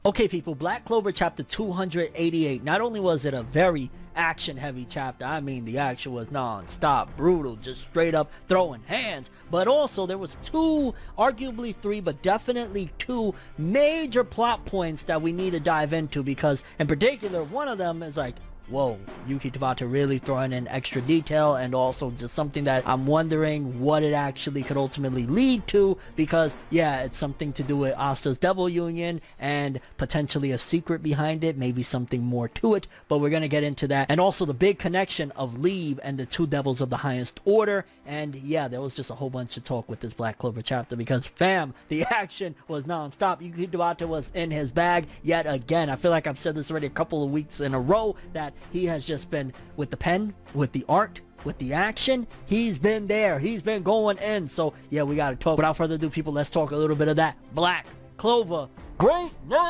Okay people, Black Clover chapter 288. Not only was it a very action heavy chapter, I mean the action was non-stop, brutal, just straight up throwing hands, but also there was two, arguably three, but definitely two major plot points that we need to dive into, because in particular one of them is like, whoa, Yuki Tabata really throwing in extra detail, and also just something that I'm wondering what it actually could ultimately lead to, because yeah, it's something to do with ASTA'S Devil Union and potentially a secret behind it, maybe something more to it, but we're gonna get into that. And also the big connection of Liebe and the two devils of the highest order. And yeah, there was just a whole bunch of talk with this Black Clover chapter, because fam, the action was non-stop. Yuki Tabata was in his bag yet again. I feel like I've said this already a couple of weeks in a row, that he has just been with the pen, with the art, with the action. He's been there. He's been going in. So yeah, we gotta talk. Without further ado, people, let's talk a little bit of that Black Clover greatness.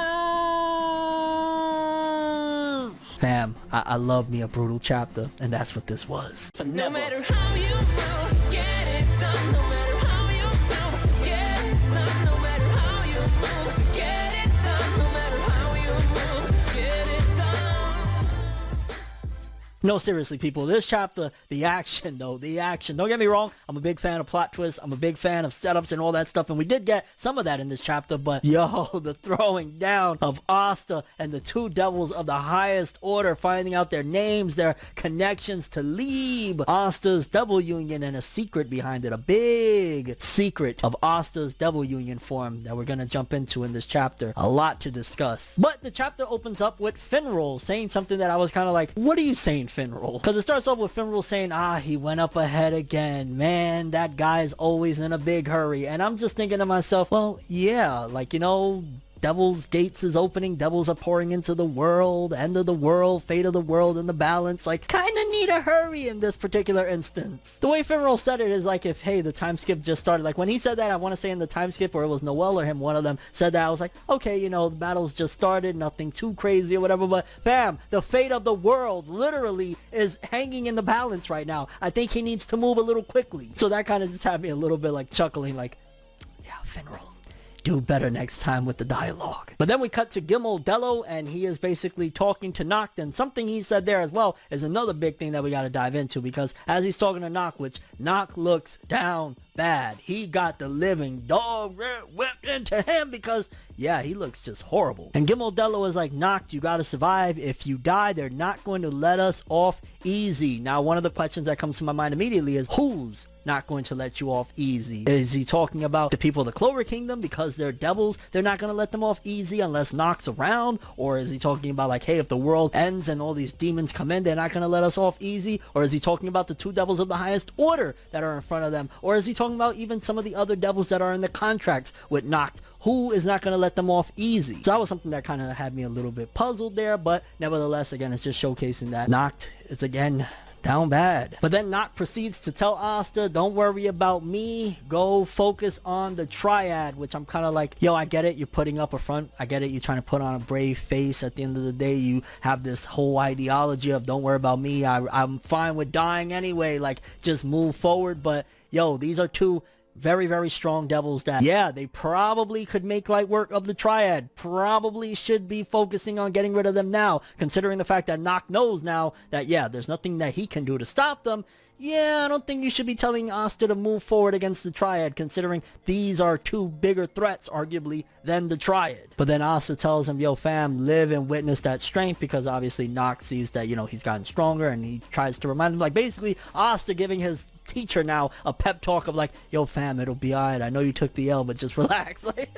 Fam, I love me a brutal chapter, and that's what this was. No matter how you move, get it done. No matter how you move, get it done. No matter how you move, get it done. No matter how you move, get it done. No, seriously, people, this chapter, the action, though, the action. Don't get me wrong, I'm a big fan of plot twists. I'm a big fan of setups and all that stuff, and we did get some of that in this chapter, but yo, the throwing down of Asta and the two devils of the highest order, finding out their names, their connections to Liebe, ASTA'S Devil Union, and a secret behind it, a big secret of ASTA'S Devil Union form that we're gonna jump into in this chapter. A lot to discuss. But the chapter opens up with Finral saying something that I was kind of like, what are you saying, Finral? Because it starts off with Finral saying, he went up ahead again. Man, that guy's always in a big hurry. And I'm just thinking to myself, well, yeah, like, you know, Devil's Gates is opening, devils are pouring into the world, end of the world, fate of the world, and the balance. Like, kinda need a hurry in this particular instance. The way Finral said it is like if, hey, the time skip just started. Like, when he said that, I want to say in the time skip, or it was Noel or him, one of them said that, I was like, okay, you know, the battle's just started, nothing too crazy or whatever, but fam, the fate of the world literally is hanging in the balance right now. I think he needs to move a little quickly. So that kind of just had me a little bit like chuckling, like, yeah, Finral, do better next time with the dialogue. But then we cut to Gimel Dello, and he is basically talking to Noct, and something he said there as well is another big thing that we got to dive into, because as he's talking to Noct, which Noct looks down bad. He got the living dog whipped into him, because yeah, he looks just horrible. And Gimel Dello is like, Noct, you gotta survive. If you die, they're not going to let us off easy. Now, one of the questions that comes to my mind immediately is, who's not going to let you off easy? Is he talking about the people of the Clover Kingdom, because they're devils, they're not going to let them off easy unless Noct's around? Or is he talking about like, hey, if the world ends and all these demons come in, they're not going to let us off easy? Or is he talking about the two devils of the highest order that are in front of them? Or is he talking about even some of the other devils that are in the contracts with Noct? Who is not going to let them off easy? So that was something that kind of had me a little bit puzzled there, but nevertheless, again, it's just showcasing that Noct is again down bad. But then Noct proceeds to tell Asta, don't worry about me, go focus on the triad, which I'm kind of like, yo, I get it, you're putting up a front, I get it, you're trying to put on a brave face. At the end of the day, you have this whole ideology of don't worry about me, I'm fine with dying anyway, like just move forward. But yo, these are two very, very strong devils that, yeah, they probably could make light work of the triad. Probably should be focusing on getting rid of them now, considering the fact that Noct knows now that, yeah, there's nothing that he can do to stop them. Yeah, I don't think you should be telling Asta to move forward against the triad, considering these are two bigger threats, arguably, than the triad. But then Asta tells him, yo, fam, live and witness that strength, because obviously Noct sees that, you know, he's gotten stronger, and he tries to remind him, like, basically, Asta giving his teacher now a pep talk of like, yo, fam, it'll be alright, I know you took the L, but just relax. Like,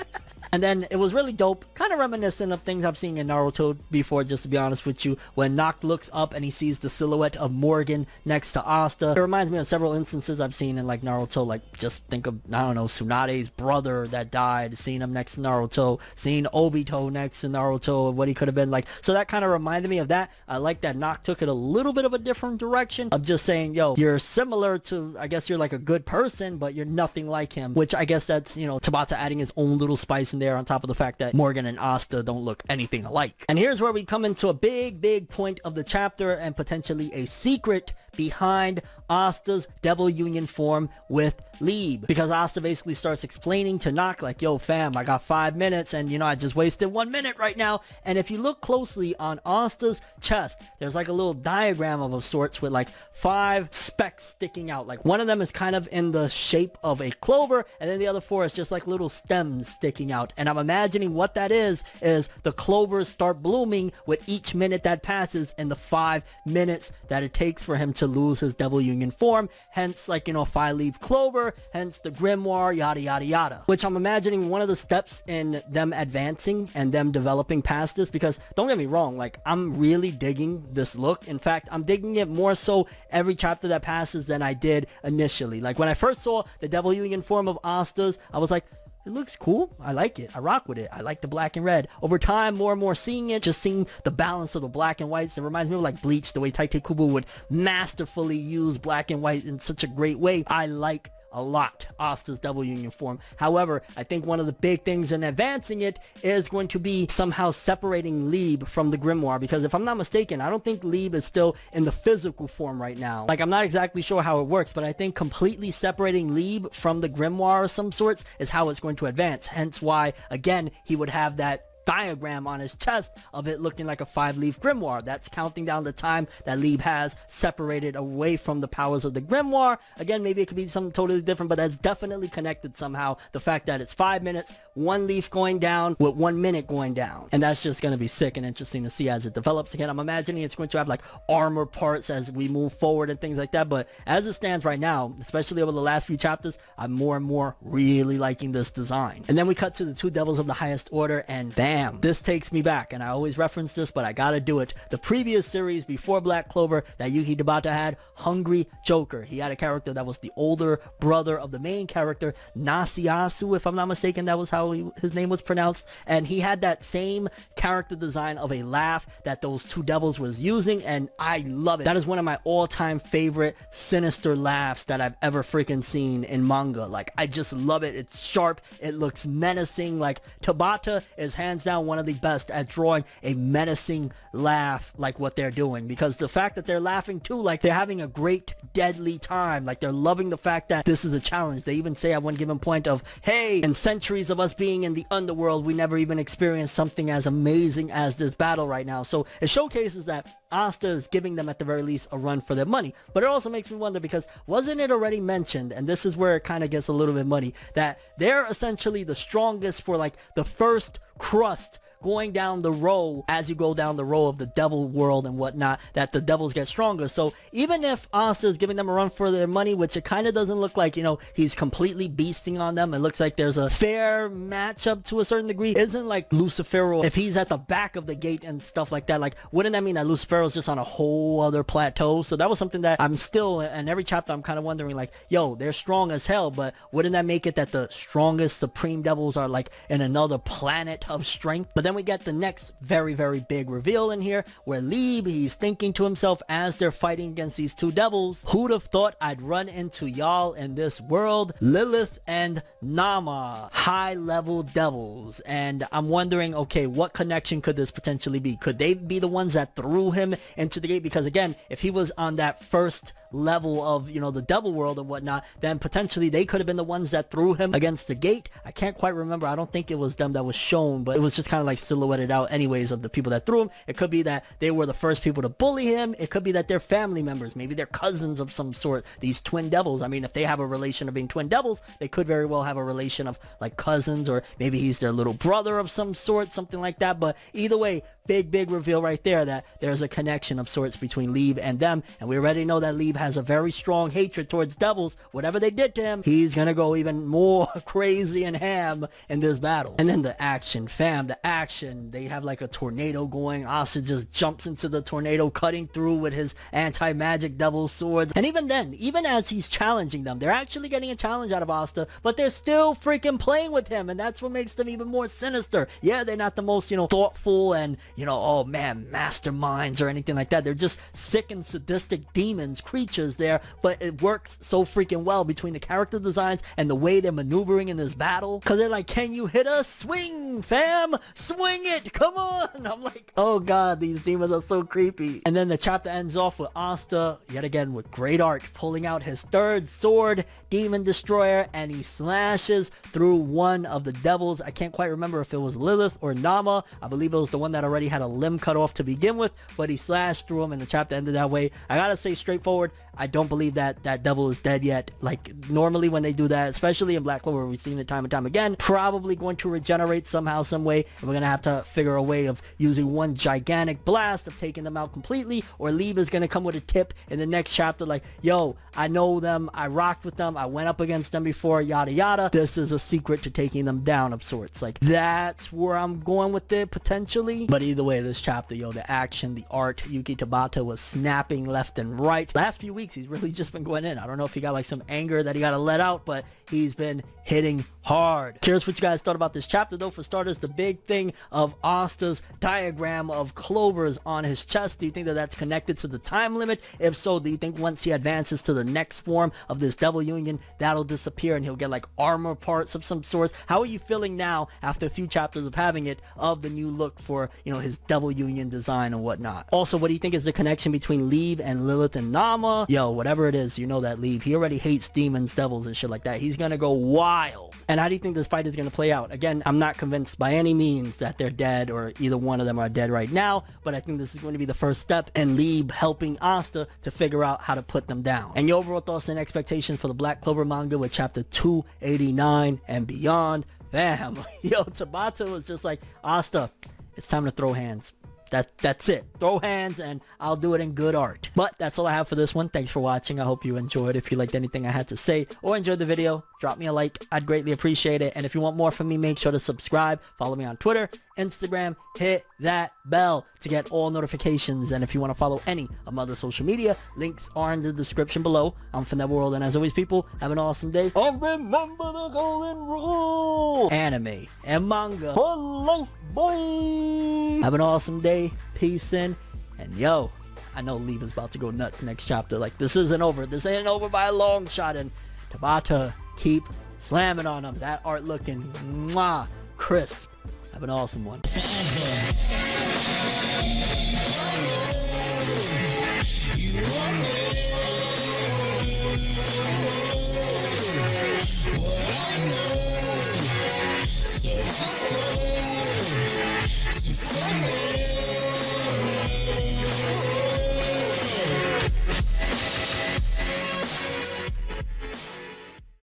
and then it was really dope, kind of reminiscent of things I've seen in Naruto before, just to be honest with you, when Noct looks up and he sees the silhouette of Morgan next to Asta. It reminds me of several instances I've seen in like Naruto, like just think of, I don't know, Tsunade's brother that died, seeing him next to Naruto, seeing Obito next to Naruto, what he could have been like. So that kind of reminded me of that. I like that Noct took it a little bit of a different direction of just saying, yo, you're similar to, I guess you're like a good person, but you're nothing like him, which I guess that's, you know, Tabata adding his own little spice in there, on top of the fact that Morgan and Asta don't look anything alike. And here's where we come into a big point of the chapter, and potentially a secret behind Asta's Devil Union form with Liebe, because Asta basically starts explaining to Nock like, yo fam, I got 5 minutes and I just wasted 1 minute right now. And if you look closely on Asta's chest, there's like a little diagram of sorts with like 5 specks sticking out. Like one of them is kind of in the shape of a clover, and then the other 4 is just like little stems sticking out. And I'm imagining what that is the clovers start blooming with each minute that passes in the 5 minutes that it takes for him to lose his Devil Union form. Hence, like, 5-leaf clover, hence the grimoire, yada yada yada. Which I'm imagining one of the steps in them advancing and them developing past this, because don't get me wrong, like, I'm really digging this look. In fact, I'm digging it more so every chapter that passes than I did initially. Like when I first saw the Devil Union form of Asta's, I was like, it looks cool. I like it. I rock with it. I like the black and red. Over time, more and more seeing it, just seeing the balance of the black and whites, it reminds me of like Bleach, the way Tite Kubo would masterfully use black and white in such a great way. I like a lot Asta's Devil Union form. However, I think one of the big things in advancing it is going to be somehow separating Liebe from the grimoire, because if I'm not mistaken, I don't think Liebe is still in the physical form right now. Like, I'm not exactly sure how it works, but I think completely separating Liebe from the grimoire of some sorts is how it's going to advance. Hence why, again, he would have that diagram on his chest of it looking like a 5-leaf grimoire. That's counting down the time that Liebe has separated away from the powers of the grimoire. Again, maybe it could be something totally different, but that's definitely connected somehow. The fact that it's 5 minutes, 1 leaf going down with 1 minute going down. And that's just going to be sick and interesting to see as it develops. Again, I'm imagining it's going to have like armor parts as we move forward and things like that. But as it stands right now, especially over the last few chapters, I'm more and more really liking this design. And then we cut to the 2 devils of the highest order, and bam, this takes me back. And I always reference this, but I gotta do it. The previous series before Black Clover that Yuki Tabata had, Hungry Joker. He had a character that was the older brother of the main character, Nasiasu, if I'm not mistaken, that was how his name was pronounced. And he had that same character design of a laugh that those 2 devils was using, and I love it. That is one of my all-time favorite sinister laughs that I've ever freaking seen in manga. Like, I just love it. It's sharp, it looks menacing. Like, Tabata is hands down one of the best at drawing a menacing laugh like what they're doing, because the fact that they're laughing too, like they're having a great deadly time, like they're loving the fact that this is a challenge. They even say at one given point of, hey, in centuries of us being in the underworld, we never even experienced something as amazing as this battle right now. So it showcases that Asta is giving them at the very least a run for their money. But it also makes me wonder, because wasn't it already mentioned, and this is where it kind of gets a little bit muddy, that they're essentially the strongest for like the first crust going down the row, as you go down the row of the devil world and whatnot, that the devils get stronger. So even if Asta is giving them a run for their money, which it kind of doesn't look like, he's completely beasting on them, it looks like there's a fair matchup to a certain degree. Isn't like Lucifero, if he's at the back of the gate and stuff like that, like wouldn't that mean that Lucifero's just on a whole other plateau? So that was something that I'm still, and every chapter I'm kind of wondering, like, yo, they're strong as hell, but wouldn't that make it that the strongest supreme devils are like in another planet of strength? But then we get the next very, very big reveal in here, where Liebe, he's thinking to himself as they're fighting against these 2 devils, who'd have thought I'd run into y'all in this world, Lilith and Nama, high-level devils. And I'm wondering, okay, what connection could this potentially be? Could they be the ones that threw him into the gate? Because again, if he was on that first level of, the devil world and whatnot, then potentially they could have been the ones that threw him against the gate. I can't quite remember. I don't think it was them that was shown, but it was just kind of like silhouetted out anyways of the people that threw him. It could be that they were the first people to bully him. It could be that they're family members. Maybe they're cousins of some sort. These twin devils. I mean, if they have a relation of being twin devils, they could very well have a relation of like cousins, or maybe he's their little brother of some sort, something like that. But either way, big reveal right there that there's a connection of sorts between Liebe and them. And we already know that Liebe has a very strong hatred towards devils. Whatever they did to him, he's gonna go even more crazy and ham in this battle. And then the action, fam, the action action. They have like a tornado going. Asta just jumps into the tornado, cutting through with his anti-magic devil swords. And even then, even as he's challenging them, they're actually getting a challenge out of Asta, but they're still freaking playing with him, and that's what makes them even more sinister. Yeah, they're not the most, thoughtful and, oh man, masterminds or anything like that. They're just sick and sadistic demons, creatures there, but it works so freaking well between the character designs and the way they're maneuvering in this battle. Cause they're like, can you hit us? Swing, fam! Swing it! Come on! I'm like, oh god, these demons are so creepy. And then the chapter ends off with Asta, yet again with great art, pulling out his third sword, Demon Destroyer, and he slashes through one of the devils. I can't quite remember if it was Lilith or Nama. I believe it was the one that already had a limb cut off to begin with, but he slashed through him and the chapter ended that way. I gotta say straightforward, I don't believe that that devil is dead yet. Like, normally when they do that, especially in Black Clover, we've seen it time and time again, probably going to regenerate somehow, some way, and we're gonna have to figure a way of using one gigantic blast of taking them out completely, or Liebe is gonna come with a tip in the next chapter like, yo, I know them, I rocked with them, I went up against them before, yada yada, this is a secret to taking them down of sorts. Like, that's where I'm going with it potentially. But either way, this chapter, the action, the art, Yuki Tabata was snapping left and right. Last few weeks he's really just been going in. I don't know if he got like some anger that he got to let out, but he's been hitting hard. Curious what you guys thought about this chapter though. For starters, the big thing of Asta's diagram of clovers on his chest, do you think that that's connected to the time limit? If so, do you think once he advances to the next form of this devil union, that'll disappear and he'll get like armor parts of some sort? How are you feeling now after a few chapters of having it, of the new look for, his devil union design and whatnot? Also, what do you think is the connection between Liebe and Lilith and Nama? Yo, whatever it is, that Liebe, he already hates demons, devils and shit like that. He's gonna go wild. And how do you think this fight is going to play out? Again, I'm not convinced by any means that they're dead or either one of them are dead right now, but I think this is going to be the first step in Liebe helping Asta to figure out how to put them down. And your overall thoughts and expectations for the Black Clover manga with chapter 289 and beyond. Bam. Yo, Tabata was just like, Asta, it's time to throw hands. That's it. Throw hands and I'll do it in good art. But that's all I have for this one. Thanks for watching. I hope you enjoyed. If you liked anything I had to say or enjoyed the video, drop me a like. I'd greatly appreciate it. And if you want more from me, make sure to subscribe. Follow me on Twitter, Instagram. Hit that bell to get all notifications. And if you want to follow any of my other social media, links are in the description below. I'm ForneverWorld, and as always, people, have an awesome day. And remember the golden rule. Anime and manga for life, boy. Have an awesome day. Peace in. And yo, I know Liebe is about to go nuts next chapter. Like, this isn't over. This ain't over by a long shot. And Tabata, keep slamming on him. That art looking mwah, crisp. Have an awesome one.